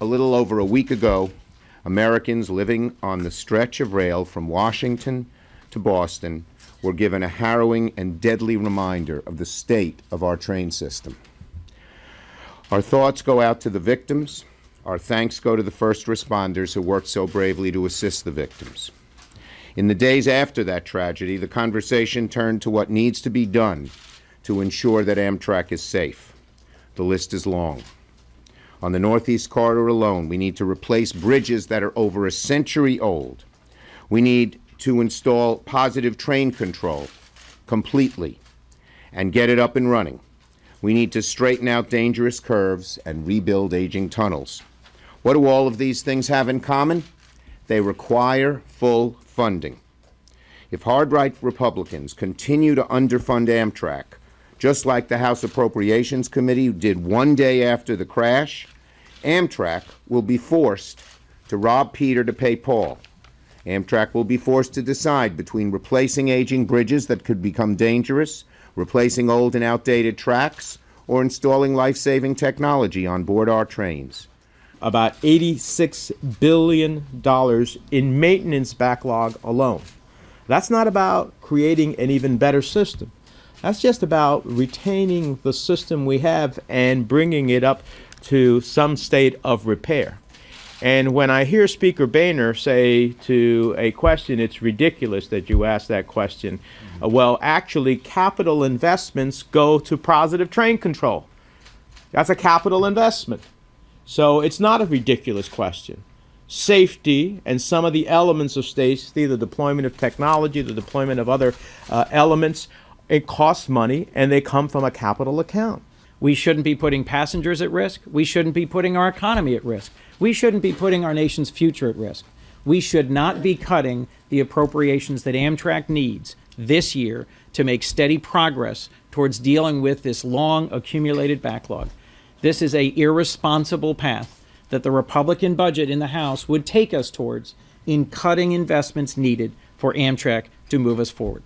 A little over a week ago, Americans living on the stretch of rail from Washington to Boston were given a harrowing and deadly reminder of the state of our train system. Our thoughts go out to the victims. Our thanks go to the first responders who worked so bravely to assist the victims. In the days after that tragedy, the conversation turned to what needs to be done to ensure that Amtrak is safe. The list is long. On the Northeast Corridor alone, we need to replace bridges that are over a century old. We need to install positive train control completely and get it up and running. We need to straighten out dangerous curves and rebuild aging tunnels. What do all of these things have in common? They require full funding. If hard-right Republicans continue to underfund Amtrak, just like the House Appropriations Committee did one day after the crash, Amtrak will be forced to rob Peter to pay Paul. Amtrak will be forced to decide between replacing aging bridges that could become dangerous, replacing old and outdated tracks, or installing life-saving technology on board our trains. About $86 billion in maintenance backlog alone. That's not about creating an even better system. That's just about retaining the system we have and bringing it up to some state of repair. And when I hear Speaker Boehner say to a question, it's ridiculous that you ask that question. Well, actually, capital investments go to positive train control. That's a capital investment. So it's not a ridiculous question. Safety and some of the elements of safety, the deployment of technology, the deployment of other elements, it costs money, and they come from a capital account. We shouldn't be putting passengers at risk. We shouldn't be putting our economy at risk. We shouldn't be putting our nation's future at risk. We should not be cutting the appropriations that Amtrak needs this year to make steady progress towards dealing with this long accumulated backlog. This is an irresponsible path that the Republican budget in the House would take us towards in cutting investments needed for Amtrak to move us forward.